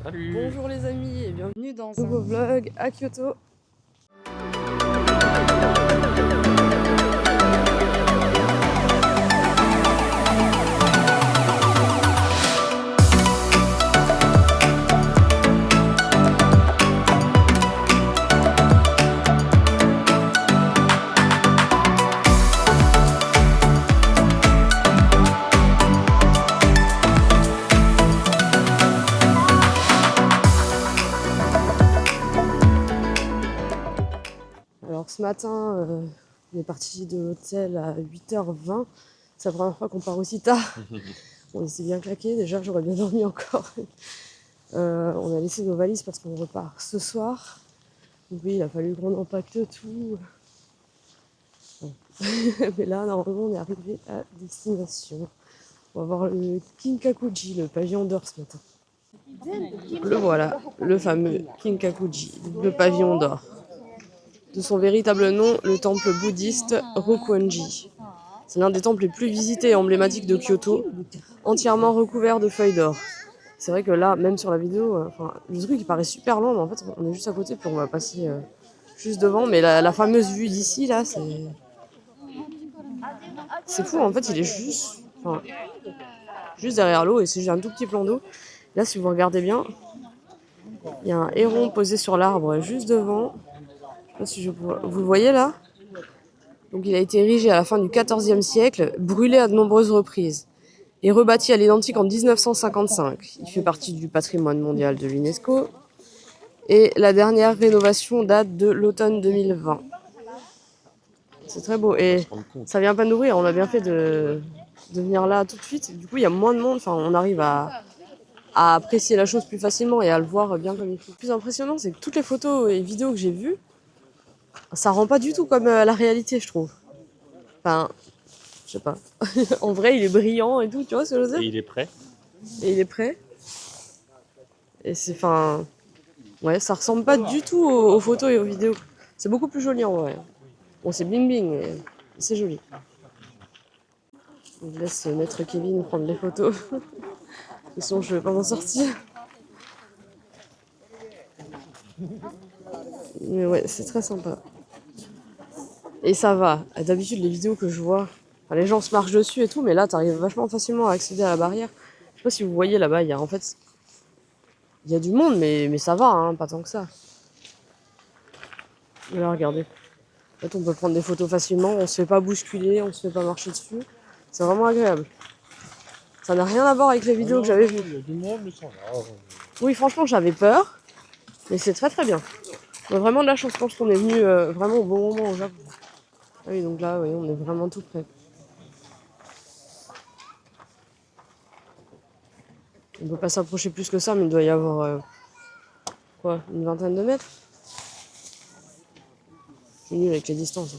Salut. Bonjour les amis et bienvenue dans un nouveau vlog à Kyoto. Alors ce matin, on est parti de l'hôtel à 8h20. C'est la première fois qu'on part aussi tard. On s'est bien claqué, déjà j'aurais bien dormi encore. On a laissé nos valises parce qu'on repart ce soir. Donc oui, il a fallu qu'on empaque tout. Bon. Mais là, normalement, on est arrivé à destination. On va voir le Kinkakuji, le pavillon d'or ce matin. Le voilà, le fameux Kinkakuji, le pavillon d'or. De son véritable nom, le temple bouddhiste Rokuonji. C'est l'un des temples les plus visités et emblématiques de Kyoto, entièrement recouvert de feuilles d'or. C'est vrai que là, même sur la vidéo, le truc il paraît super long, mais en fait on est juste à côté, puis on va passer juste devant. Mais la fameuse vue d'ici, là, c'est fou, en fait il est juste derrière l'eau, et c'est juste un tout petit plan d'eau. Là, si vous regardez bien, il y a un héron posé sur l'arbre juste devant. Je sais pas si vous le voyez là. Donc il a été érigé à la fin du XIVe siècle, brûlé à de nombreuses reprises et rebâti à l'identique en 1955. Il fait partie du patrimoine mondial de l'UNESCO et la dernière rénovation date de l'automne 2020. C'est très beau et ça vient pas d'ouvrir, on a bien fait de venir là tout de suite. Du coup il y a moins de monde, enfin on arrive à apprécier la chose plus facilement et à le voir bien comme il faut. Le plus impressionnant, c'est que toutes les photos et vidéos que j'ai vues, ça rend pas du tout comme la réalité, je trouve. Enfin, je sais pas. En vrai, il est brillant et tout, tu vois ce que je veux dire? Et il est prêt. Et il est prêt. Et c'est, enfin, ouais, ça ressemble pas du tout aux photos et aux vidéos. C'est beaucoup plus joli en vrai. Bon, c'est bling bling, mais c'est joli. Je laisse maître Kevin prendre les photos. Sinon, je vais pas m'en sortir. Mais ouais, c'est très sympa. Et ça va. D'habitude, les vidéos que je vois, enfin, les gens se marchent dessus et tout, mais là, t'arrives vachement facilement à accéder à la barrière. Je sais pas si vous voyez là-bas, il y a en fait, il y a du monde, mais ça va, hein, pas tant que ça. Là, regardez. En fait, on peut prendre des photos facilement, on se fait pas bousculer, on se fait pas marcher dessus. C'est vraiment agréable. Ça n'a rien à voir avec les vidéos que j'avais vues. Il y a du monde, mais ça va. Oui, franchement, j'avais peur, mais c'est très très bien. On a vraiment de la chance, je pense qu'on est venu vraiment au bon moment au Japon. Ah oui, donc là, oui, on est vraiment tout près. On peut pas s'approcher plus que ça, mais il doit y avoir quoi, une vingtaine de mètres. Je suis nulle avec les distances.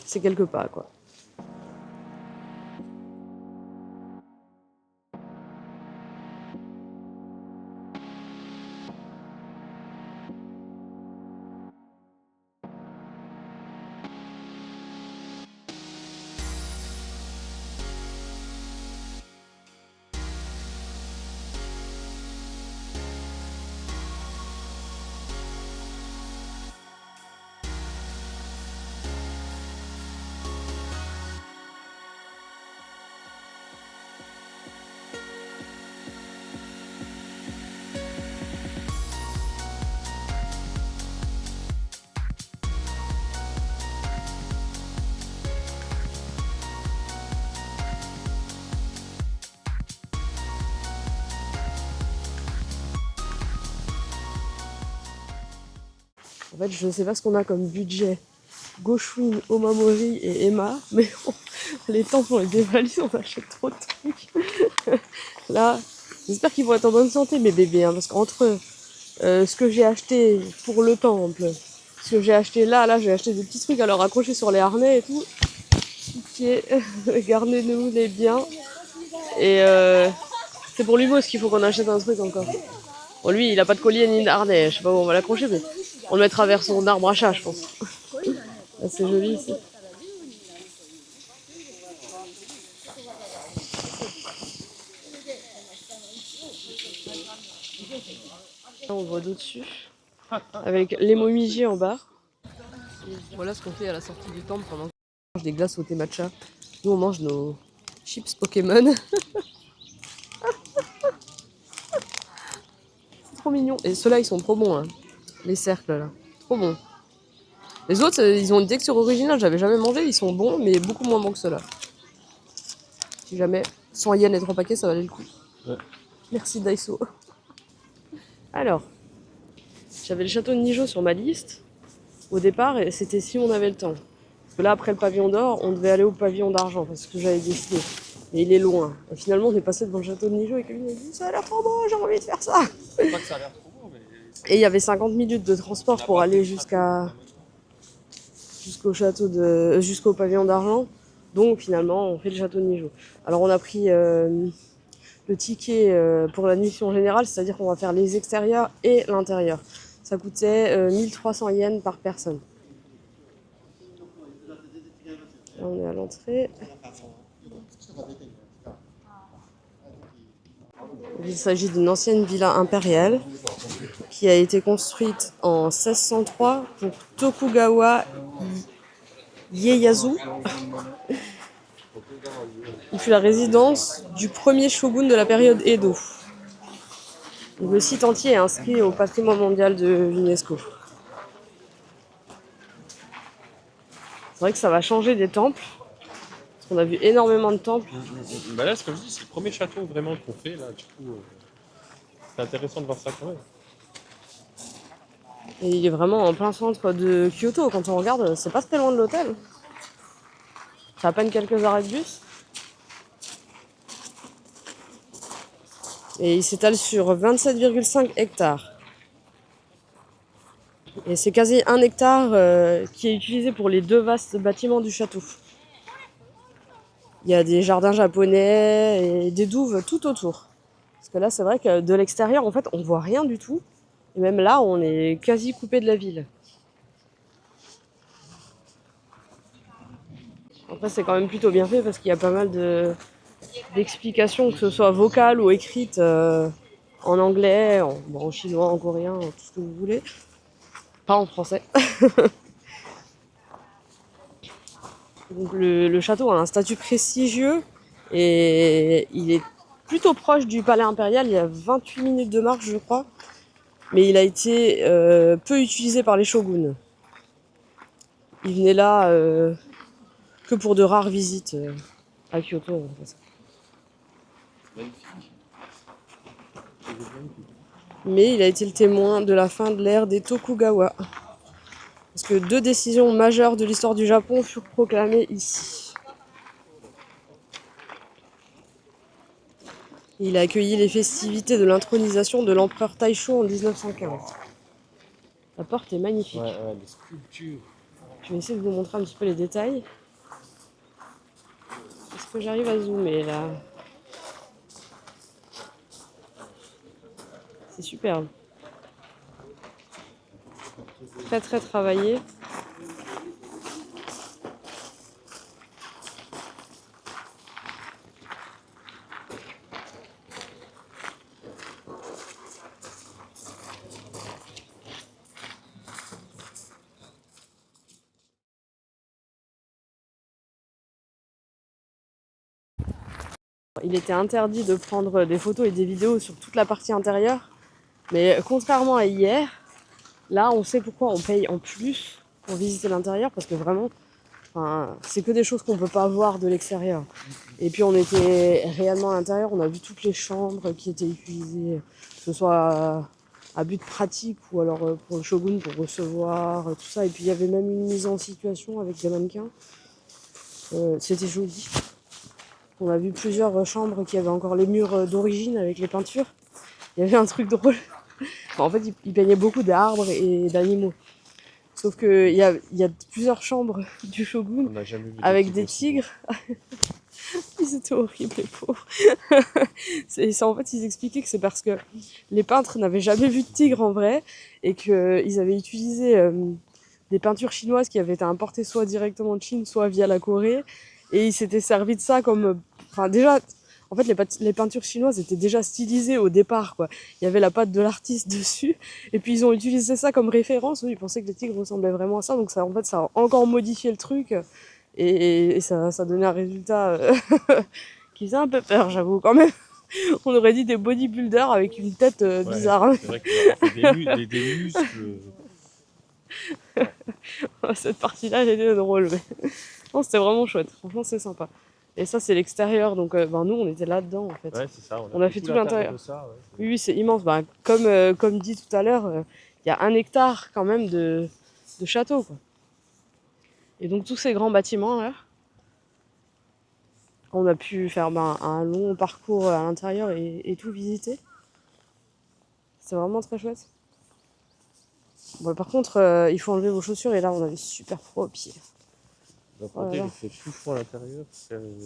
C'est quelques pas, quoi. En fait, je ne sais pas ce qu'on a comme budget. Gauchouine, Omamori et Emma, mais les temps on les dévalue, on achète trop de trucs. Là, j'espère qu'ils vont être en bonne santé, mes bébés, hein, parce qu'entre ce que j'ai acheté pour le temple, ce que j'ai acheté là, j'ai acheté des petits trucs à leur accrocher sur les harnais et tout. Pitié, gardez-nous les biens. Et c'est pour Lumos qu'il faut qu'on achète un truc encore. Bon, lui, il a pas de collier ni d'harnais, je sais pas où on va l'accrocher, mais on le mettra vers son arbre à chat, je pense. Ah, c'est joli ici. Là, on voit d'au-dessus, avec les momijies en bas. Voilà ce qu'on fait à la sortie du temple pendant qu'on mange des glaces au thé matcha. Nous, on mange nos chips Pokémon. C'est trop mignon. Et ceux-là, ils sont trop bons, hein. Les cercles, là. Trop bons. Les autres, ils ont une texture originale. J'avais jamais mangé. Ils sont bons, mais beaucoup moins bons que ceux-là. Si jamais 100 yens et 3 paquets, ça valait le coup. Ouais. Merci Daiso. Alors, j'avais le château de Nijo sur ma liste au départ et c'était si on avait le temps. Parce que là, après le pavillon d'or, on devait aller au pavillon d'argent parce que j'avais décidé. Mais il est loin. Et finalement, on est passé devant le château de Nijo et quelqu'un m'a dit ça a l'air trop beau, j'ai envie de faire ça. C'est pas que ça a l'air trop beau, mais. Et il y avait 50 minutes de transport pour aller jusqu'au pavillon d'argent. Donc finalement, on fait le château de Nijo. Alors on a pris le ticket pour l'admission générale, c'est-à-dire qu'on va faire les extérieurs et l'intérieur. Ça coûtait 1300 yens par personne. Là, on est à l'entrée. Il s'agit d'une ancienne villa impériale qui a été construite en 1603 pour Tokugawa Ieyasu. Il fut la résidence du premier shogun de la période Edo. Le site entier est inscrit au patrimoine mondial de l'UNESCO. C'est vrai que ça va changer des temples. Parce qu'on a vu énormément de temples. Bah là, comme je dis, c'est le premier château vraiment qu'on fait là. Du coup, c'est intéressant de voir ça quand même. Et il est vraiment en plein centre de Kyoto. Quand on regarde, c'est pas très loin de l'hôtel. C'est à peine quelques arrêts de bus. Et il s'étale sur 27,5 hectares. Et c'est quasi 1 hectare qui est utilisé pour les 2 vastes bâtiments du château. Il y a des jardins japonais et des douves tout autour. Parce que là, c'est vrai que de l'extérieur, en fait, on voit rien du tout. Et même là, on est quasi coupé de la ville. Après, c'est quand même plutôt bien fait parce qu'il y a pas mal d'explications, que ce soit vocales ou écrites en anglais, en chinois, en coréen, tout ce que vous voulez. Pas en français. Donc le château a un statut prestigieux et il est plutôt proche du palais impérial. Il y a 28 minutes de marche, je crois. Mais il a été peu utilisé par les shoguns. Il venait là que pour de rares visites à Kyoto. En fait. Mais il a été le témoin de la fin de l'ère des Tokugawa. Parce que 2 décisions majeures de l'histoire du Japon furent proclamées ici. Il a accueilli les festivités de l'intronisation de l'empereur Taisho en 1915. La porte est magnifique. Ouais, les sculptures. Je vais essayer de vous montrer un petit peu les détails. Est-ce que j'arrive à zoomer là? C'est superbe. Très très travaillé. Il était interdit de prendre des photos et des vidéos sur toute la partie intérieure. Mais contrairement à hier, là on sait pourquoi on paye en plus pour visiter l'intérieur. Parce que vraiment, c'est que des choses qu'on ne peut pas voir de l'extérieur. Et puis on était réellement à l'intérieur, on a vu toutes les chambres qui étaient utilisées, que ce soit à but pratique ou alors pour le shogun pour recevoir, tout ça. Et puis il y avait même une mise en situation avec des mannequins. C'était joli. On a vu plusieurs chambres qui avaient encore les murs d'origine avec les peintures. Il y avait un truc drôle. En fait, ils peignaient beaucoup d'arbres et d'animaux. Sauf qu'il y a plusieurs chambres du shogun avec des tigres. Ils étaient horribles, les pauvres. En fait, ils expliquaient que c'est parce que les peintres n'avaient jamais vu de tigre en vrai et qu'ils avaient utilisé des peintures chinoises qui avaient été importées soit directement de Chine, soit via la Corée. Et ils s'étaient servis de ça comme... déjà, En fait, les peintures chinoises étaient déjà stylisées au départ, quoi. Il y avait la patte de l'artiste dessus, et puis ils ont utilisé ça comme référence. Eux, ils pensaient que les tigres ressemblaient vraiment à ça, donc ça, en fait, ça a encore modifié le truc, et ça donnait un résultat qui faisait un peu peur, j'avoue, quand même. On aurait dit des bodybuilders avec une tête bizarre. Hein. C'est vrai qu'ils leur ont fait des muscles. Cette partie-là, elle était drôle. Mais... non, c'était vraiment chouette. Franchement, c'est sympa. Et ça, c'est l'extérieur. Donc, nous, on était là-dedans, en fait. Ouais, c'est ça. On a fait tout l'intérieur. De ça, ouais. Oui, oui, c'est immense. Comme dit tout à l'heure, il y a 1 hectare quand même de château, quoi. Et donc, tous ces grands bâtiments, là, on a pu faire un long parcours à l'intérieur et tout visiter. C'est vraiment très chouette. Bon, par contre, il faut enlever vos chaussures et là, on avait super froid aux pieds. Donc, Oh là là. il fait plus froid à l'intérieur.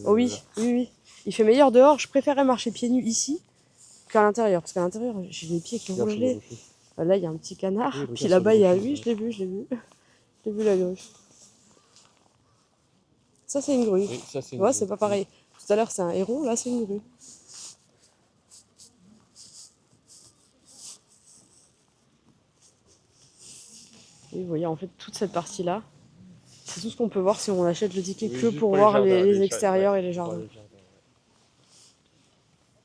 Oh oui, oui, oui. Il fait meilleur dehors. Je préférais marcher pieds nus ici qu'à l'intérieur. Parce qu'à l'intérieur, j'ai les pieds qui ont gelé. Là, il y a un petit canard. Oui, puis là-bas, il y a... oui, je l'ai vu. Je l'ai vu la grue. Ça, c'est une grue. Oui, ça, c'est ouais, c'est pas pareil. Tout à l'heure, c'est un héron. Là, c'est une grue. Et vous voyez, en fait, toute cette partie-là, c'est tout ce qu'on peut voir si on achète le ticket que pour voir les extérieurs et les jardins.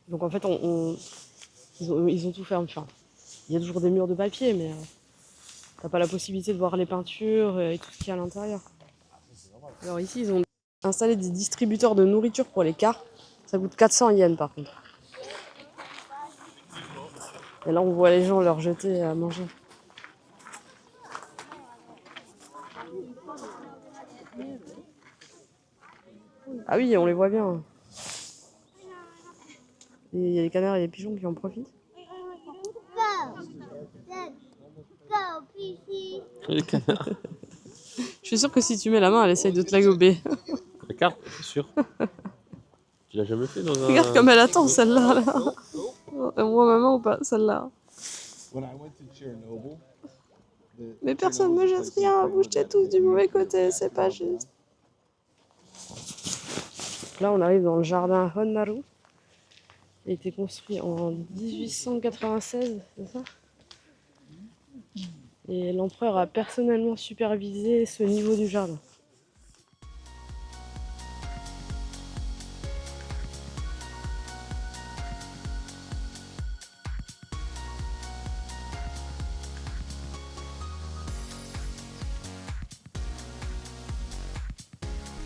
Donc en fait, ils ont tout fait. Enfin, il y a toujours des murs de papier, mais t'as pas la possibilité de voir les peintures et tout ce qu'il y a à l'intérieur. Alors ici, ils ont installé des distributeurs de nourriture pour les cars. Ça coûte 400 yens par contre. Et là, on voit les gens leur jeter à manger. Ah oui, on les voit bien. Et il y a les canards et les pigeons qui en profitent. Les canards. Je suis sûre que si tu mets la main, elle essaye de te la gober. La carte, c'est sûr. Tu l'as jamais fait dans un... Regarde comme elle attend celle-là. Là. Elle voit maman ou pas, celle-là. Mais personne ne me jette rien, vous jetez tous du mauvais côté, c'est pas juste. Là, on arrive dans le jardin Honmaru. Il a été construit en 1896, c'est ça? Et l'empereur a personnellement supervisé ce niveau du jardin.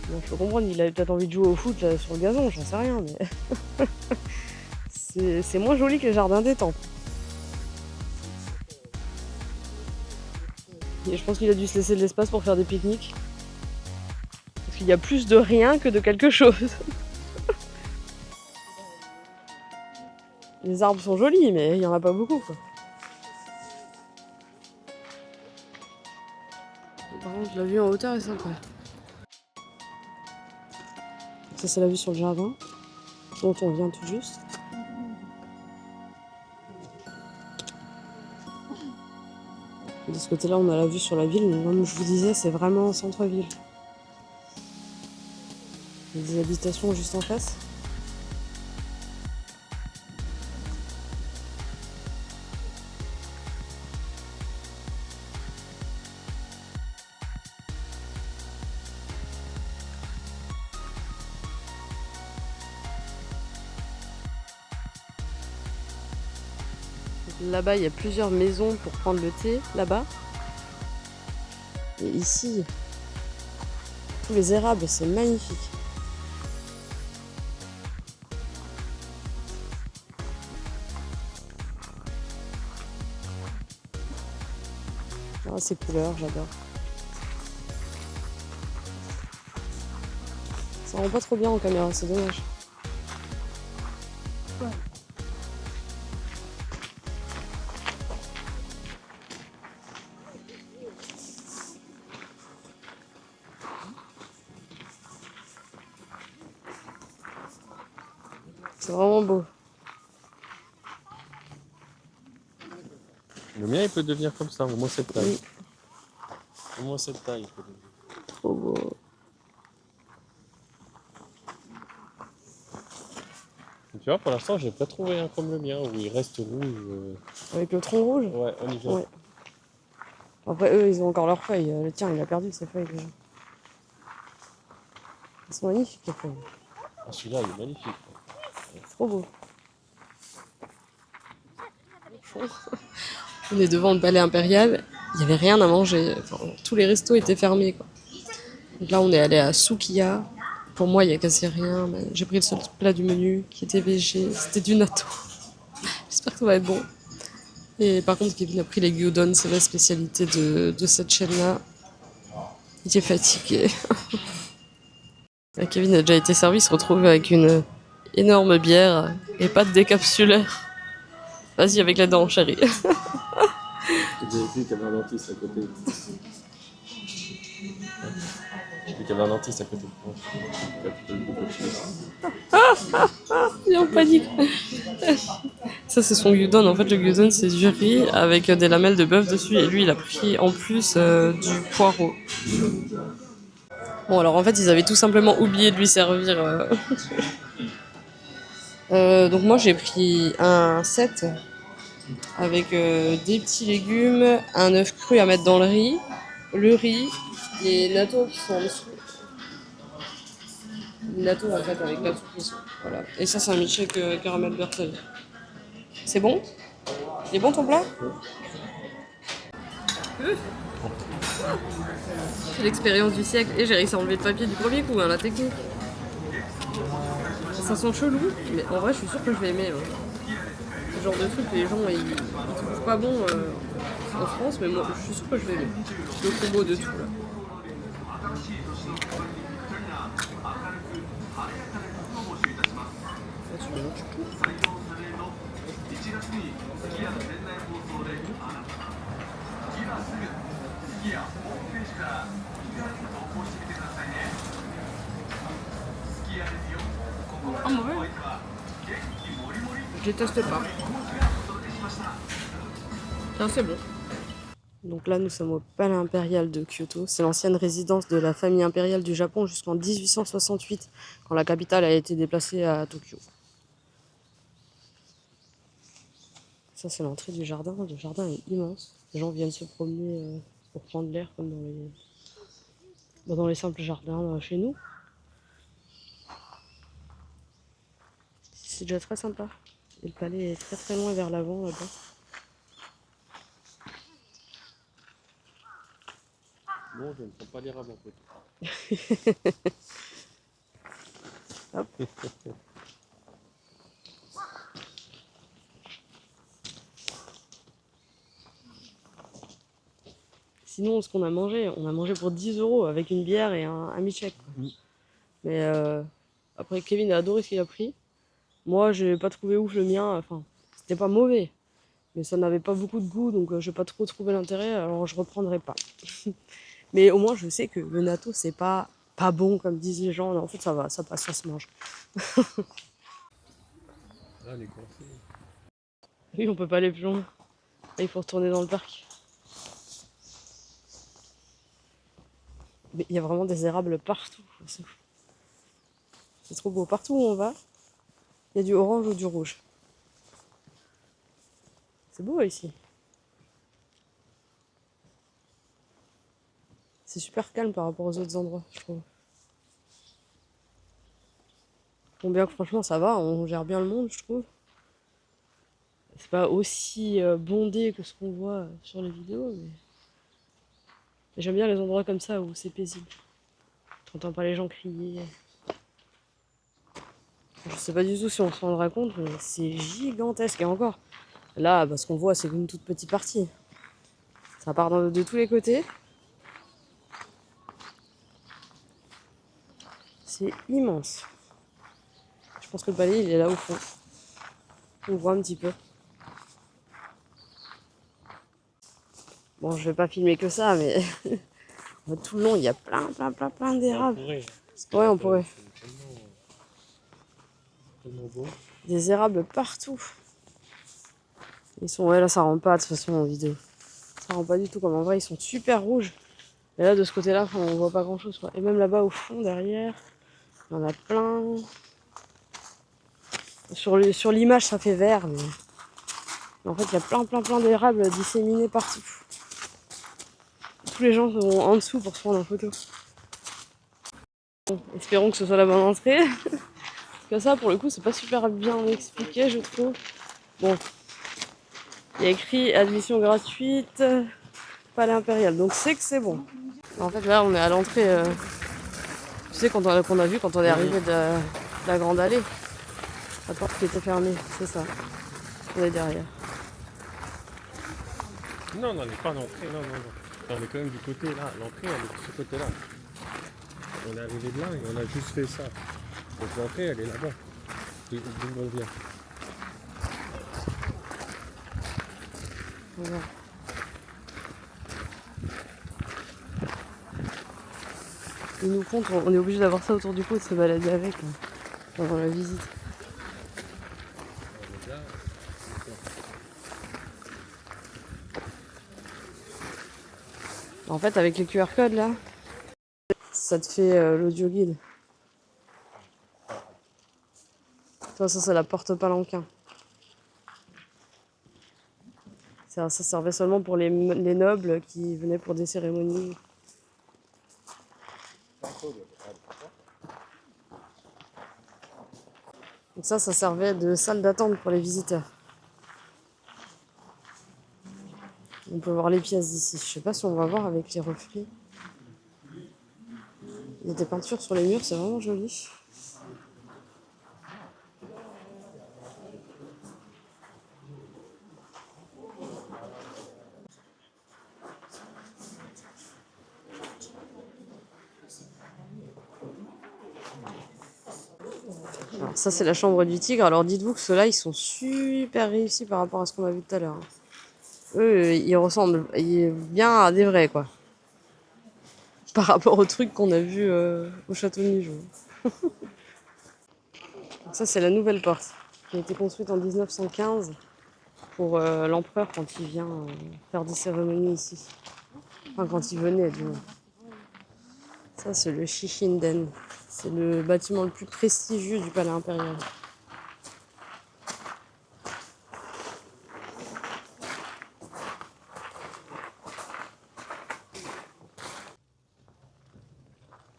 Bon, je peux comprendre, il avait peut-être envie de jouer au foot là, sur le gazon, j'en sais rien, mais c'est moins joli que les jardins des temples. Et je pense qu'il a dû se laisser de l'espace pour faire des pique-niques. Parce qu'il y a plus de rien que de quelque chose. Les arbres sont jolis, mais il n'y en a pas beaucoup, quoi. Par contre, la vue en hauteur est sympa. Ça, c'est la vue sur le jardin, dont on vient tout juste. De ce côté-là, on a la vue sur la ville, mais comme je vous disais, c'est vraiment centre-ville. Il y a des habitations juste en face. Là-bas, il y a plusieurs maisons pour prendre le thé, là-bas. Et ici, tous les érables, c'est magnifique. Ah, ces couleurs, j'adore. Ça rend pas trop bien en caméra, c'est dommage. C'est vraiment beau. Le mien, il peut devenir comme ça, au moins cette taille. Oui. Au moins cette taille, il peut devenir. Trop beau. Tu vois, pour l'instant, j'ai pas trouvé un comme le mien où il reste rouge. Avec le tronc rouge. Ouais, on y vient. Ouais. Après, eux, ils ont encore leurs feuilles. Le tien, il a perdu ses feuilles déjà. Ils sont magnifiques, les feuilles. Ah, celui-là, il est magnifique. C'est trop beau. On est devant le palais impérial. Il n'y avait rien à manger. Enfin, tous les restos étaient fermés, quoi. Donc là, on est allé à Sukiya. Pour moi, il n'y a quasi rien. Mais j'ai pris le seul plat du menu qui était végé. C'était du natto. J'espère que ça va être bon. Et par contre, Kevin a pris les gyudon. C'est la spécialité de cette chaîne-là. Il est fatigué. Kevin a déjà été servi. Il se retrouve avec une énorme bière et pas de décapsuleur. Vas-y, avec la dent, chérie. J'ai vu qu'il y avait un dentiste à côté. J'ai vu qu'il y avait un dentiste à côté. Il est en panique. Ça, c'est son gyudon. En fait, le gyudon, c'est du riz avec des lamelles de bœuf dessus. Et lui, il a pris en plus du poireau. Bon, alors en fait, ils avaient tout simplement oublié de lui servir. Donc moi, j'ai pris un set avec des petits légumes, un œuf cru à mettre dans le riz, les nattos qui sont en dessous. Les nattos en fait avec la soupe ici. Voilà. Et ça, c'est un milkshake caramel beurre salé. C'est bon? Il est bon ton plat? C'est l'expérience du siècle. Et j'ai réussi à enlever le papier du premier coup, hein, la technique. Ça sent chelou, mais en vrai, je suis sûre que je vais aimer. Hein. Ce genre de truc, les gens ils trouvent pas bon en France, mais moi, je suis sûre que je vais aimer. Le combo de tout là. Là, tu mélanges tout. Ah, mauvais. Je déteste pas. Tiens, c'est bon. Donc là, nous sommes au palais impérial de Kyoto. C'est l'ancienne résidence de la famille impériale du Japon jusqu'en 1868, quand la capitale a été déplacée à Tokyo. Ça, c'est l'entrée du jardin. Le jardin est immense. Les gens viennent se promener pour prendre l'air, comme dans les simples jardins chez nous. C'est déjà très sympa. Et le palais est très très loin vers l'avant là-bas. Non, je ne prends pas les rames en fait. Hop. Sinon, ce qu'on a mangé, on a mangé pour 10 € avec une bière et un milkshake. Mais après, Kevin a adoré ce qu'il a pris. Moi, j'ai pas trouvé ouf le mien. Enfin, c'était pas mauvais, mais ça n'avait pas beaucoup de goût, donc j'ai pas trop trouvé l'intérêt. Alors, je reprendrai pas. Mais au moins, je sais que le natto, c'est pas bon comme disent les gens. En fait, ça va, ça passe, ça se mange. Ah, les coincés. Oui, on peut pas aller plus loin. Là, il faut retourner dans le parc. Mais il y a vraiment des érables partout. C'est trop beau. Partout où on va, il y a du orange ou du rouge. C'est beau ici. C'est super calme par rapport aux autres endroits, je trouve. Bon, bien que franchement, ça va, on gère bien le monde, je trouve. C'est pas aussi bondé que ce qu'on voit sur les vidéos, mais j'aime bien les endroits comme ça où c'est paisible. T'entends pas les gens crier. Je sais pas du tout si on se rendra compte, mais c'est gigantesque. Et encore, là, ce qu'on voit, c'est une toute petite partie. Ça part de tous les côtés. C'est immense. Je pense que le palais, il est là au fond. On voit un petit peu. Bon, je vais pas filmer que ça, mais tout le long, il y a plein d'érables. Ouais, on pourrait. Tellement beau. Des érables partout. Ils sont, ouais, là, ça rend pas de toute façon en vidéo. Ça rend pas du tout comme en vrai, ils sont super rouges. Et là, de ce côté-là, on voit pas grand-chose, quoi. Et même là-bas, au fond, derrière, il y en a plein. Sur l'image, ça fait vert, mais en fait, il y a plein d'érables disséminés partout. Tous les gens sont en dessous pour se prendre en photo. Bon, espérons que ce soit la bonne entrée. Parce que ça, pour le coup, c'est pas super bien expliqué, je trouve. Bon, il y a écrit admission gratuite, palais impérial, donc c'est que c'est bon. En fait, là, on est à l'entrée. Tu sais, qu'on a vu quand on est arrivé de la grande allée. La porte qui était fermée, c'est ça. On est derrière. Non, on n'est pas à l'entrée, non. On est quand même du côté là. L'entrée, elle est de ce côté-là. On est arrivé de là et on a juste fait ça. Donc l'entrée, elle est là-bas. D'où on vient. Voilà. Il nous compte, on est obligé d'avoir ça autour du cou et de se balader avec pendant la visite. En fait, avec les QR codes là, ça te fait l'audio guide. Toi, ça c'est la porte palanquin. Ça servait seulement pour les nobles qui venaient pour des cérémonies. Donc ça servait de salle d'attente pour les visiteurs. On peut voir les pièces d'ici. Je sais pas si on va voir avec les reflets. Il y a des peintures sur les murs, c'est vraiment joli. Alors ça c'est la chambre du tigre. Alors dites-vous que ceux-là ils sont super réussis par rapport à ce qu'on a vu tout à l'heure. Eux ils ressemblent bien à des vrais quoi. Par rapport au truc qu'on a vu au château de Nijou. Donc ça c'est la nouvelle porte qui a été construite en 1915 pour l'empereur quand il vient faire des cérémonies ici. Enfin quand il venait du moins. Ça c'est le Shishinden. C'est le bâtiment le plus prestigieux du palais impérial.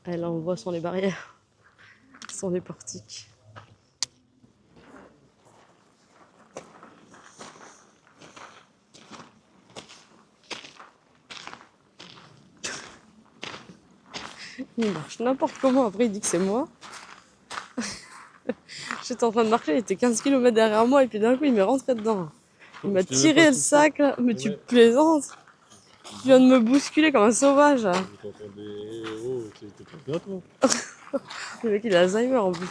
Et là on le voit sans les barrières, sans les portiques. Il marche n'importe comment, après il dit que c'est moi. J'étais en train de marcher, il était 15 km derrière moi et puis d'un coup il m'est rentré dedans. Il m'a tiré le sac là, mais tu plaisantes. Tu viens de me bousculer comme un sauvage. Oh, t'es pas bien toi. Le mec il a Alzheimer en plus.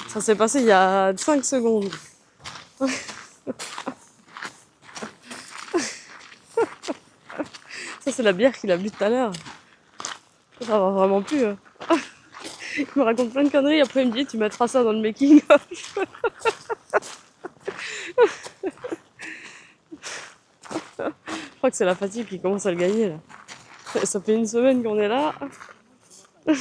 Ça s'est passé il y a 5 secondes. Ça c'est la bière qu'il a bu tout à l'heure. Ça va vraiment plus. Il me raconte plein de conneries, après il me dit tu mettras ça dans le making of. Je crois que c'est la fatigue qui commence à le gagner là. Ça fait une semaine qu'on est là. Vous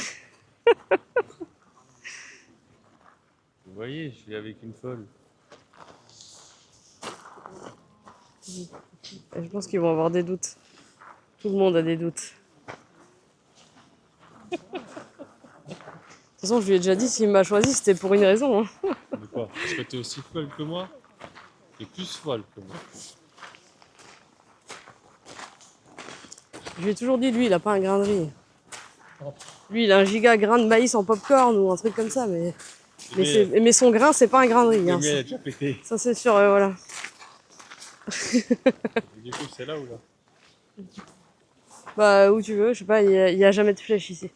voyez, je suis avec une folle. Et je pense qu'ils vont avoir des doutes. Tout le monde a des doutes. De toute façon, je lui ai déjà dit s'il m'a choisi, c'était pour une raison. Hein. De quoi? Parce que t'es aussi folle que moi? T'es plus folle que moi. Je lui ai toujours dit, lui, il a pas un grain de riz. Lui, il a un giga grain de maïs en popcorn ou un truc comme ça, mais son grain, c'est pas un grain de riz. Hein, elle a déjà pété. ça, c'est sûr, voilà. Du coup, c'est là ou là? Bah, où tu veux, je sais pas, il y a jamais de flèches ici.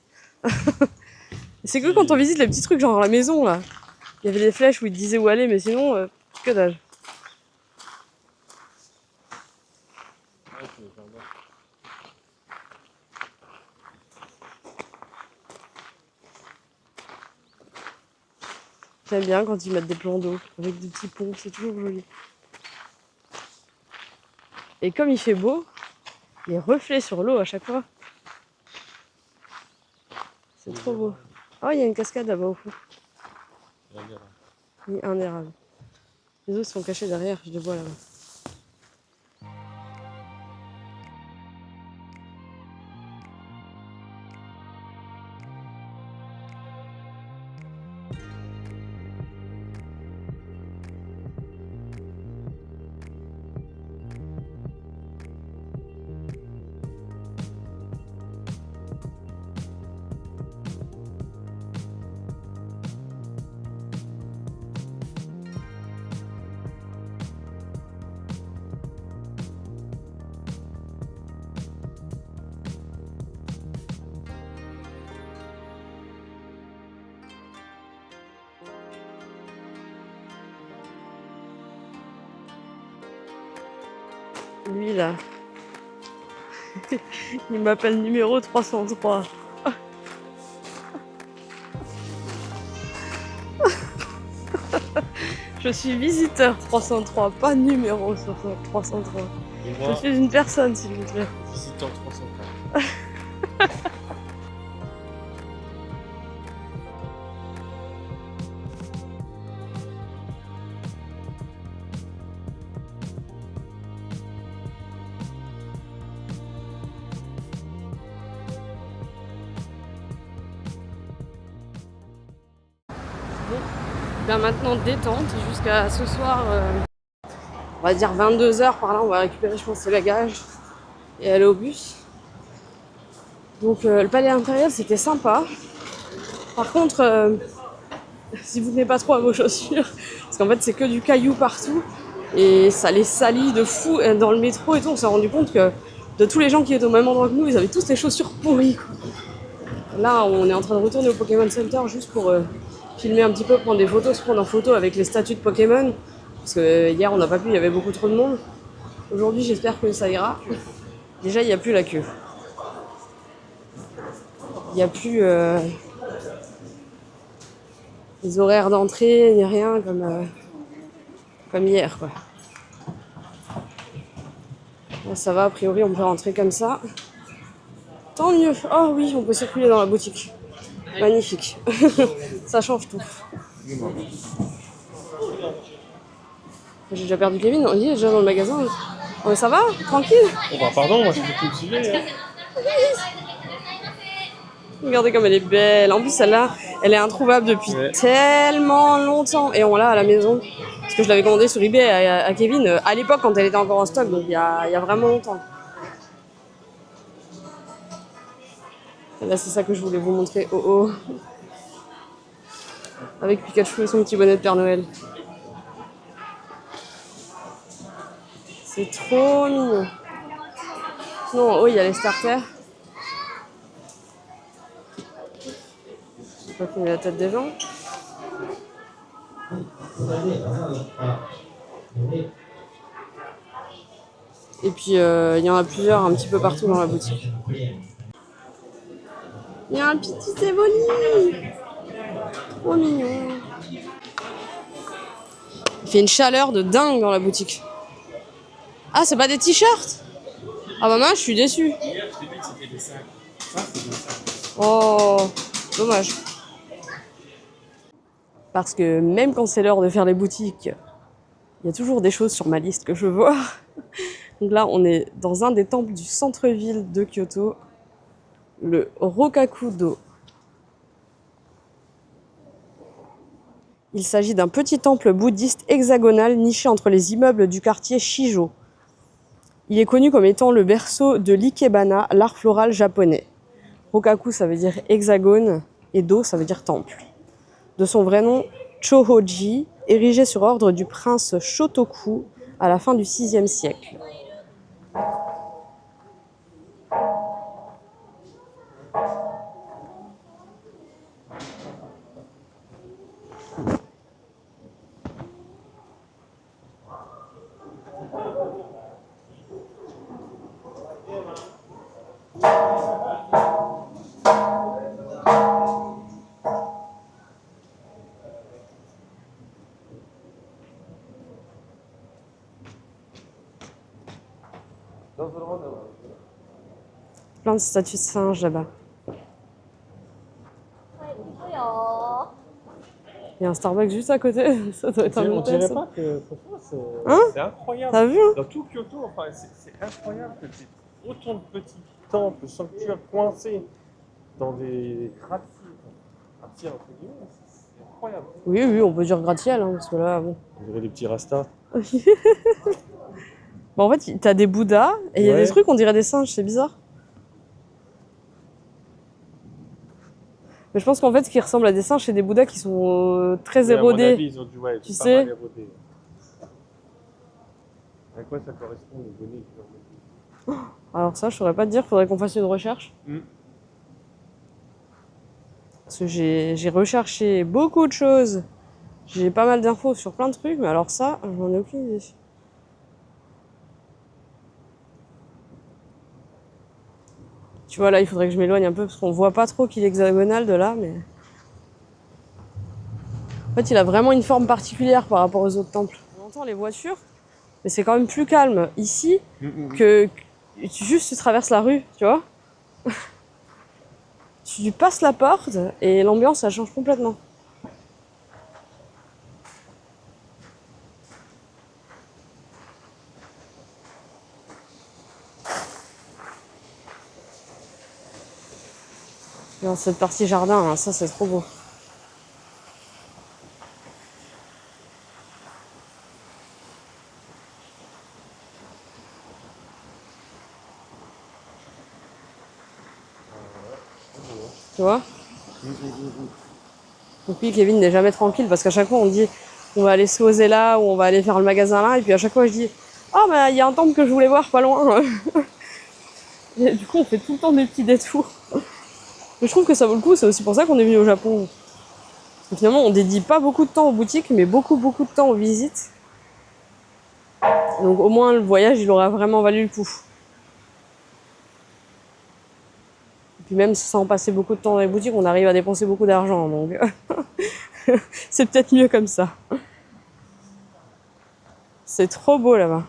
C'est que quand on visite les petits trucs, genre la maison, là. Il y avait des flèches où ils te disaient où aller, mais sinon, que dalle. J'aime bien quand ils mettent des plans d'eau avec des petits ponts, c'est toujours joli. Et comme il fait beau, les reflets sur l'eau à chaque fois. C'est trop beau. Oh, il y a une cascade là-bas au fond. Il y a un érable. Les autres sont cachés derrière, je les vois là-bas. Lui là, il m'appelle numéro 303. Je suis visiteur 303, pas numéro 303. Et Je moi, suis une personne, s'il vous plaît. visiteur 304. Là maintenant détente jusqu'à ce soir, on va dire 22h par là, on va récupérer je pense ses bagages et aller au bus. Donc le palais impérial c'était sympa. Par contre, si vous tenez pas trop à vos chaussures, parce qu'en fait c'est que du caillou partout et ça les salit de fou dans le métro et tout, on s'est rendu compte que de tous les gens qui étaient au même endroit que nous, ils avaient tous les chaussures pourries quoi. Là on est en train de retourner au Pokémon Center juste pour filmer un petit peu, prendre des photos, se prendre en photo avec les statues de Pokémon. Parce que hier on n'a pas pu, il y avait beaucoup trop de monde. Aujourd'hui j'espère que ça ira. Déjà il n'y a plus la queue. Il n'y a plus les horaires d'entrée, ni rien comme hier quoi. Là, ça va, a priori on peut rentrer comme ça. Tant mieux. Oh oui, on peut circuler dans la boutique. Magnifique. Ça change tout. J'ai déjà perdu Kevin, on est déjà dans le magasin. Oh, ça va? Tranquille? Oh bah pardon, moi je peux cultiver. Hein. Regardez comme elle est belle. En plus, celle-là, elle est introuvable depuis tellement longtemps. Et on l'a à la maison. Parce que je l'avais commandée sur eBay à Kevin à l'époque quand elle était encore en stock. Donc il y a vraiment longtemps. Et là, c'est ça que je voulais vous montrer. Oh oh. Avec Pikachu et son petit bonnet de Père Noël. C'est trop mignon. Non, en haut, il y a les starters. Je sais pas filmer la tête des gens. Et puis, il y en a plusieurs un petit peu partout dans la boutique. Il y a un petit Evoli. Trop mignon. Il fait une chaleur de dingue dans la boutique. Ah, c'est pas des t-shirts? Ah bah mince, je suis déçue. Oh, dommage. Parce que même quand c'est l'heure de faire les boutiques, il y a toujours des choses sur ma liste que je veux voir. Donc là, on est dans un des temples du centre-ville de Kyoto, le Rokaku-do. Il s'agit d'un petit temple bouddhiste hexagonal niché entre les immeubles du quartier Shijo. Il est connu comme étant le berceau de l'ikebana, l'art floral japonais. Rokaku, ça veut dire hexagone, et do, ça veut dire temple. De son vrai nom, Chohoji, érigé sur ordre du prince Shotoku à la fin du VIe siècle. Plein de statues de singes là-bas. Il y a un Starbucks juste à côté. Ça doit être un On hôtel, dirait ça. pas que c'est Hein? c'est incroyable. T'as vu, hein? Dans tout Kyoto, enfin, c'est incroyable que tu aies autant de petits temples, sanctuaires coincés dans des gratte-ciel, entre guillemets. C'est incroyable. Oui, oui, on peut dire gratte-ciel, hein, parce que là, bon. On dirait des petits rastas. Bah, en fait, t'as des Bouddhas et il y a des Ouais. trucs, on dirait des singes, c'est bizarre. Mais je pense qu'en fait, ce qui ressemble à des singes, c'est des Bouddhas qui sont très Oui, à mon érodés. avis, ils ont dû Tu pas sais. mal érodé. À quoi ça correspond les données qu'ils ont mettées? Alors ça, je saurais pas te dire, faudrait qu'on fasse une recherche. Hmm. Parce que j'ai recherché beaucoup de choses. J'ai pas mal d'infos sur plein de trucs, mais alors ça, j'en ai aucune idée. Tu vois, là, il faudrait que je m'éloigne un peu parce qu'on voit pas trop qu'il est hexagonal de là, mais... En fait, il a vraiment une forme particulière par rapport aux autres temples. On entend les voitures, mais c'est quand même plus calme ici que juste tu traverses la rue, tu vois. Tu passes la porte et l'ambiance, ça change complètement. Dans cette partie jardin, là, ça c'est trop beau. Tu vois? Donc oui, Kevin n'est jamais tranquille parce qu'à chaque fois on dit on va aller se poser là ou on va aller faire le magasin là et puis à chaque fois je dis oh bah il y a un temple que je voulais voir pas loin. Et du coup on fait tout le temps des petits détours. Mais je trouve que ça vaut le coup, c'est aussi pour ça qu'on est venu au Japon. Parce que finalement on dédie pas beaucoup de temps aux boutiques mais beaucoup de temps aux visites. Donc au moins le voyage il aura vraiment valu le coup. Et puis même sans passer beaucoup de temps dans les boutiques on arrive à dépenser beaucoup d'argent donc c'est peut-être mieux comme ça. C'est trop beau là-bas.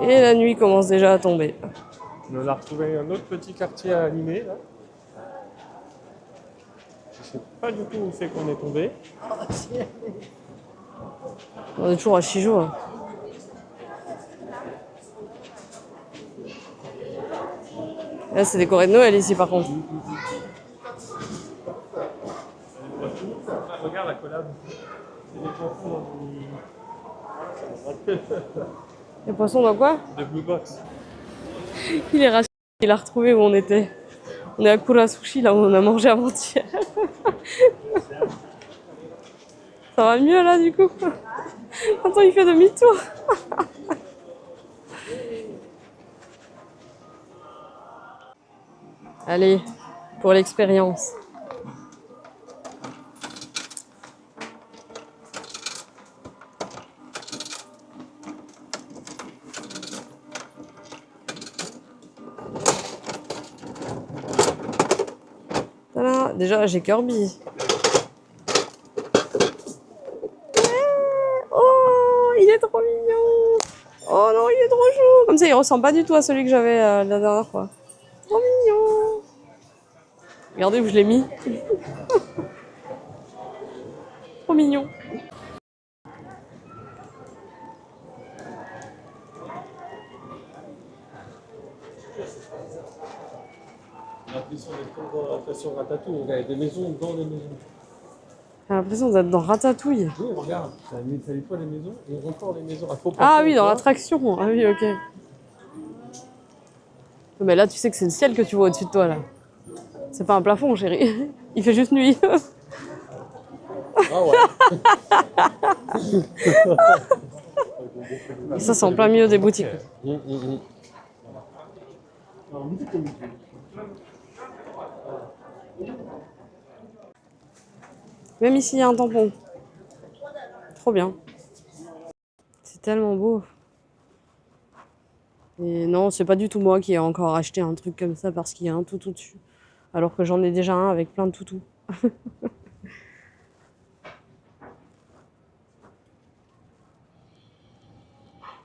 Et la nuit commence déjà à tomber. On a retrouvé un autre petit quartier animé là. Je sais pas du tout où c'est qu'on est tombé. On est toujours à Shijo. Hein. Là, c'est décoré de Noël ici par contre. Regarde la collab. C'est des poissons Les poissons dans quoi? de Blue Box. Il est rassuré, il a retrouvé où on était. On est à Kurasushi, là où on a mangé avant-hier. Ça va mieux là du coup? Attends, il fait demi-tour. Allez, pour l'expérience. Voilà. Déjà, j'ai Kirby. Oh, il est trop mignon. Oh non, il est trop chou. Comme ça, il ressemble pas du tout à celui que j'avais la dernière fois. Trop mignon. Regardez où je l'ai mis. Trop mignon. J'ai l'impression d'être dans la station Ratatouille. Il y a des maisons dans les maisons. J'ai l'impression d'être dans Ratatouille. Oui, regarde, ça a une fois les maisons et encore les maisons. Ah oui, dans l'attraction. Ah oui, ok. Mais là, tu sais que c'est le ciel que tu vois au-dessus de toi, là. C'est pas un plafond, chérie. Il fait juste nuit. Ah ouais. Et ça, c'est en plein milieu des boutiques. Même ici, il y a un tampon. Trop bien. C'est tellement beau. Et non, c'est pas du tout moi qui ai encore acheté un truc comme ça parce qu'il y a un toutou dessus. Alors que j'en ai déjà un avec plein de toutous.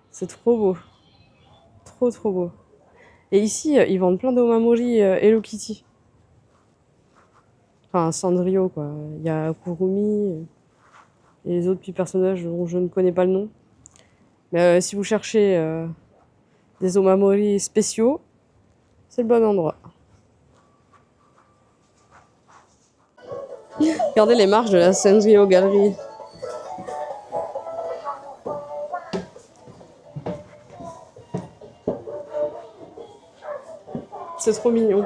C'est trop beau. Trop trop beau. Et ici, ils vendent plein d'Omamori Hello Kitty. Enfin, Sanrio, quoi. Il y a Kurumi et les autres petits personnages dont je ne connais pas le nom. Mais si vous cherchez des Omamori spéciaux, c'est le bon endroit. Regardez les marches de la Sanrio Gallery. C'est trop mignon.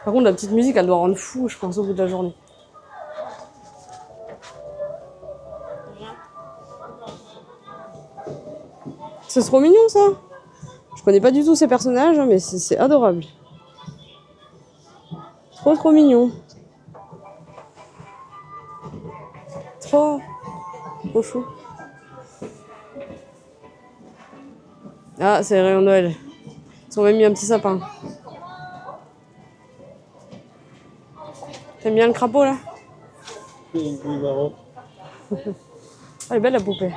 Par contre, la petite musique, elle doit rendre fou, je pense, au bout de la journée. C'est trop mignon, ça. Je connais pas du tout ces personnages, mais c'est adorable. Trop, trop mignon. Trop chou. Ah, c'est les rayons Noël. Ils ont même mis un petit sapin. T'aimes bien le crapaud, là? Oui, marrant. Ah, elle est belle, la poupée.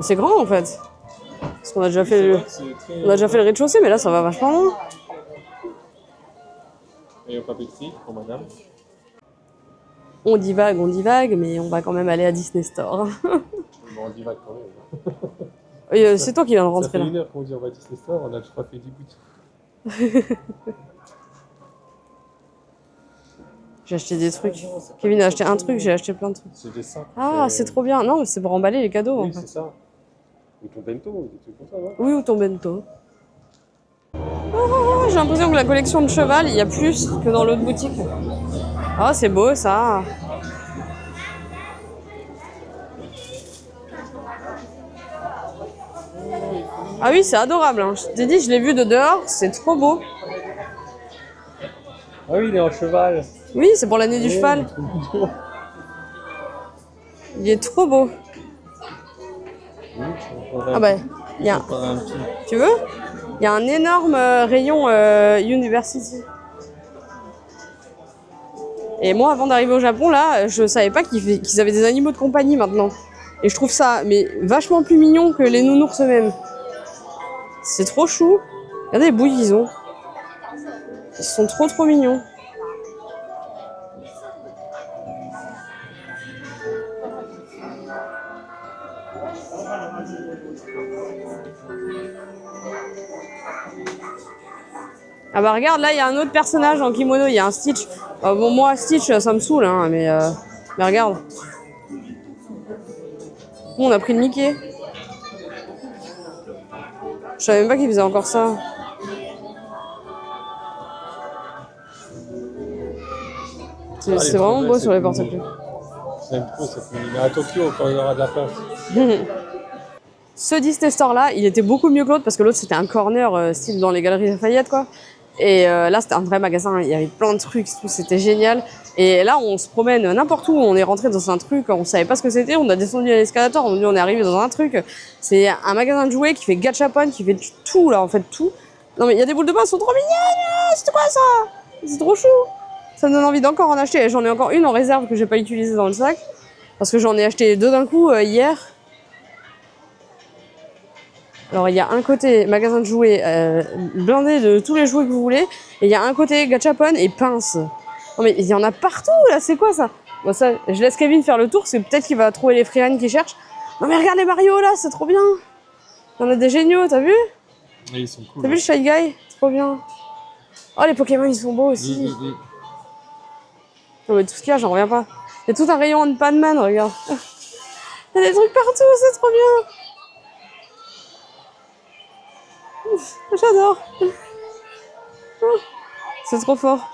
C'est grand, en fait. Parce qu'on a déjà fait on a déjà fait le rez-de-chaussée, mais là, ça va vachement loin. Et pas petit pour madame. On divague, mais on va quand même aller à Disney Store. Bon, on divague quand même. C'est toi qui viens de rentrer, ça fait là. 1 heure qu'on dit on va à Disney Store, on a je crois fait 10 boutiques. J'ai acheté des trucs. Kevin a acheté un truc, j'ai acheté plein de trucs. C'est des sacs. Ah, c'est trop bien. Non, mais c'est pour emballer les cadeaux, Oui, en fait. c'est ça. Ou ton bento, ou des trucs comme ça, non? Oui, ou ton bento. Oh, j'ai l'impression que la collection de cheval, il y a plus que dans l'autre boutique. Ah, c'est beau, ça. Ah oui, c'est adorable. Hein. Je t'ai dit, je l'ai vu de dehors, c'est trop beau. Ah oui, il est en cheval. Oui, c'est pour l'année du cheval. Il est trop beau. Ah bah, il y a... Tu veux? Il y a un énorme rayon University. Et moi, avant d'arriver au Japon, là, je savais pas qu'ils avaient des animaux de compagnie maintenant. Et je trouve ça mais vachement plus mignon que les nounours eux-mêmes. C'est trop chou. Regardez les bouilles qu'ils ont. Ils sont trop trop mignons. Ah bah regarde, là il y a un autre personnage en kimono, il y a un Stitch. Bon moi Stitch ça me saoule hein, mais regarde. On a pris le Mickey. Je savais même pas qu'il faisait encore ça. C'est vraiment beau sur les porte-clés. J'aime trop cette mini. À Tokyo quand il y aura de la place. Ce Disney Store là, il était beaucoup mieux que l'autre parce que l'autre c'était un corner style dans les galeries Lafayette quoi. Et là, c'était un vrai magasin, il y avait plein de trucs, tout, c'était génial. Et là, on se promène n'importe où, on est rentré dans un truc, on savait pas ce que c'était, on a descendu à l'escalator, on est arrivé dans un truc. C'est un magasin de jouets qui fait gachapon, qui fait tout, là, en fait, tout. Non mais il y a des boules de bain, elles sont trop mignonnes, c'est quoi ça? C'est trop chou. Ça me donne envie d'encore en acheter. J'en ai encore une en réserve que j'ai pas utilisée dans le sac. Parce que j'en ai acheté 2 d'un coup hier. Alors il y a un côté magasin de jouets blindé de tous les jouets que vous voulez. Et il y a un côté gachapon et pince. Non mais il y en a partout là, c'est quoi ça? Bon ça, je laisse Kevin faire le tour, c'est peut-être qu'il va trouver les Freehan qu'il cherche. Non mais regarde les Mario là, c'est trop bien. Il y en a des géniaux, t'as vu? Et ils sont cool. T'as vu le Shy Guy? Trop bien. Oh les Pokémon ils sont beaux aussi. Non mais tout ce qu'il y a, j'en reviens pas. Il y a tout un rayon de Pac-Man, regarde. Il y a des trucs partout, c'est trop bien. J'adore. C'est trop fort.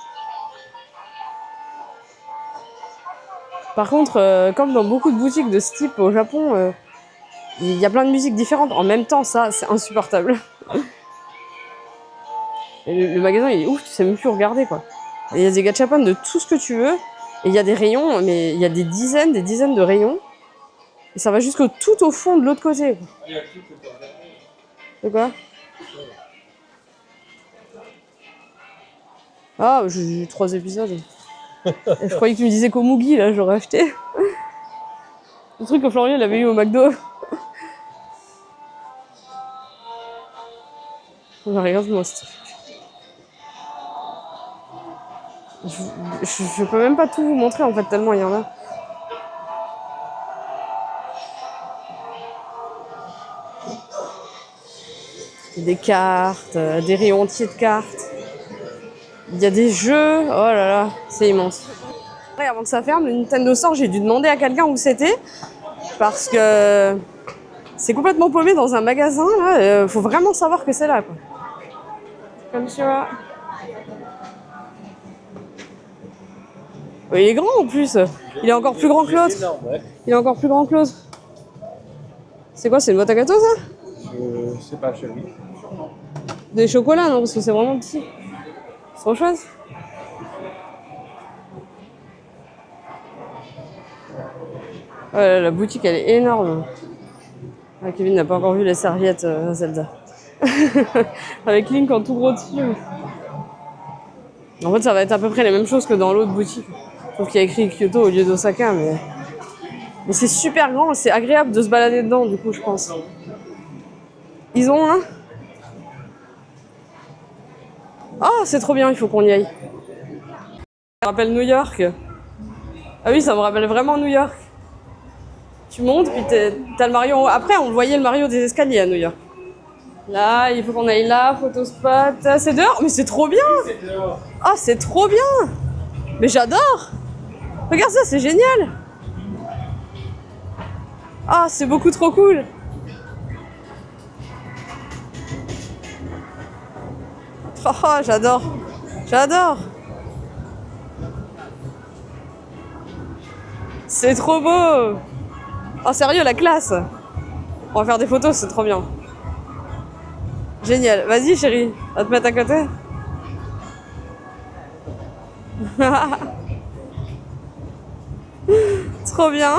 Par contre, comme dans beaucoup de boutiques de ce type au Japon, il y a plein de musiques différentes. En même temps, ça, c'est insupportable. Et le magasin, il est ouf, tu sais même plus où regarder, quoi. Il y a des gachapons de tout ce que tu veux. Et il y a des rayons, mais il y a des dizaines de rayons. Et ça va jusqu'au tout au fond de l'autre côté. De quoi? Ah, j'ai eu 3 épisodes. Et je croyais que tu me disais qu'au Mugi, là, j'aurais acheté. Le truc que Florian il avait eu au McDo. Regarde-moi ce truc. Je peux même pas tout vous montrer en fait, tellement il y en a. Des cartes, des rayons entiers de cartes. Il y a des jeux, oh là là, c'est immense. Après, avant que ça ferme, le Nintendo Store, j'ai dû demander à quelqu'un où c'était. Parce que c'est complètement paumé dans un magasin, là. Faut vraiment savoir que c'est là, quoi. Comme tu vois. Il est grand en plus. Il est encore plus grand que l'autre. Il est encore plus grand que l'autre. C'est quoi, c'est une boîte à gâteaux, ça? Je sais pas, chérie. Des chocolats, non? Parce que c'est vraiment petit. C'est trop chouette. Ouais, la boutique, elle est énorme. Ah, Kevin n'a pas encore vu les serviettes Zelda. Avec Link en tout gros dessus. En fait, ça va être à peu près les mêmes choses que dans l'autre boutique. Sauf qu'il y a écrit Kyoto au lieu d'Osaka, mais c'est super grand, c'est agréable de se balader dedans, du coup, je pense. Ils ont un? Ah, c'est trop bien, il faut qu'on y aille. Ça me rappelle New York. Ah oui, ça me rappelle vraiment New York. Tu montes, puis t'as le Mario en haut. Après, on voyait le Mario des escaliers à New York. Là, il faut qu'on aille là, photospot. C'est dehors, mais c'est trop bien. Ah, c'est trop bien. Mais j'adore. Regarde ça, c'est génial. Ah, c'est beaucoup trop cool. Oh, j'adore. J'adore. C'est trop beau. Oh, sérieux, la classe. On va faire des photos, c'est trop bien. Génial. Vas-y, chérie. On va te mettre à côté. Trop bien.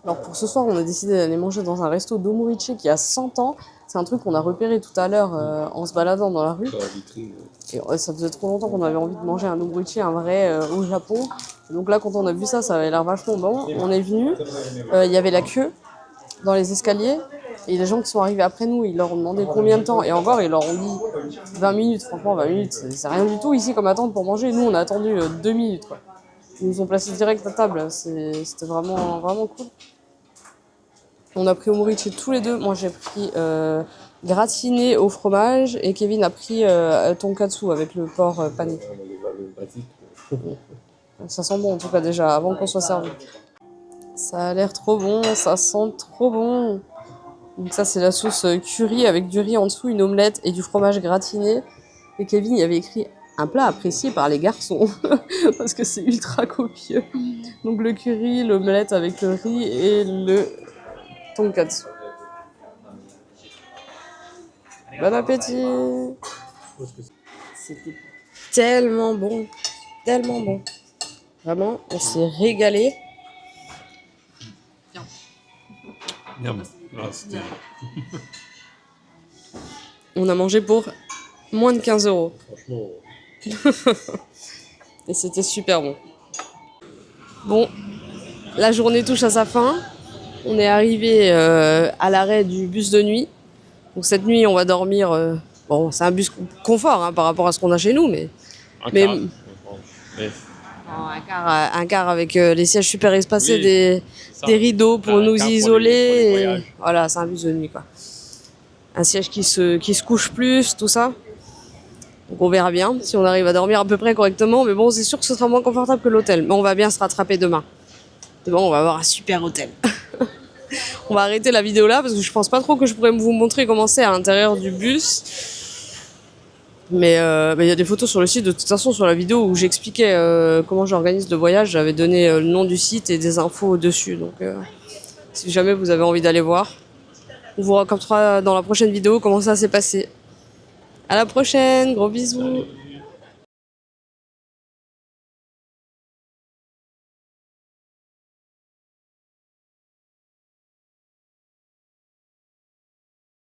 Alors pour ce soir, on a décidé d'aller manger dans un resto d'Omurichi qui a 100 ans. C'est un truc qu'on a repéré tout à l'heure en se baladant dans la rue. Et ça faisait trop longtemps qu'on avait envie de manger un Omurichi, un vrai au Japon. Et donc là, quand on a vu ça, ça avait l'air vachement bon. On est venu, il y avait la queue dans les escaliers. Et les gens qui sont arrivés après nous, ils leur ont demandé combien de temps. Et encore, ils leur ont dit 20 minutes. Franchement, 20 minutes, c'est rien du tout ici comme attente pour manger. Nous, on a attendu 2 minutes, quoi. Ils nous ont placés direct à table. C'était vraiment, vraiment cool. On a pris omurichi tous les deux. Moi, j'ai pris gratiné au fromage et Kevin a pris tonkatsu avec le porc pané. Ça sent bon en tout cas déjà, avant qu'on soit servi. Ça a l'air trop bon, ça sent trop bon. Donc ça, c'est la sauce curry avec du riz en dessous, une omelette et du fromage gratiné. Et Kevin y avait écrit un plat apprécié par les garçons parce que c'est ultra copieux. Donc le curry, l'omelette avec le riz et le tonkatsu. Bon appétit! C'était tellement bon, tellement bon. Vraiment, on s'est régalé. Miam. Ah, c'était... On a mangé pour moins de 15 €. Franchement... Et c'était super bon. Bon, la journée touche à sa fin. On est arrivé à l'arrêt du bus de nuit. Donc cette nuit, on va dormir... bon, c'est un bus confort hein, par rapport à ce qu'on a chez nous, mais... Un mais quart, je pense. Mais un car avec les sièges super espacés, Oui, ça, des rideaux pour un nous quart pour isoler. les et voyages. voilà, c'est un bus de nuit, quoi. Un siège qui se couche plus, tout ça. Donc on verra bien si on arrive à dormir à peu près correctement. Mais bon, c'est sûr que ce sera moins confortable que l'hôtel. Mais on va bien se rattraper demain. Demain, on va avoir un super hôtel. On va arrêter la vidéo là parce que je pense pas trop que je pourrais vous montrer comment c'est à l'intérieur du bus. Mais y a des photos sur le site, de toute façon sur la vidéo où j'expliquais comment j'organise le voyage, j'avais donné le nom du site et des infos dessus. Donc si jamais vous avez envie d'aller voir, on vous racontera dans la prochaine vidéo comment ça s'est passé. À la prochaine, gros bisous.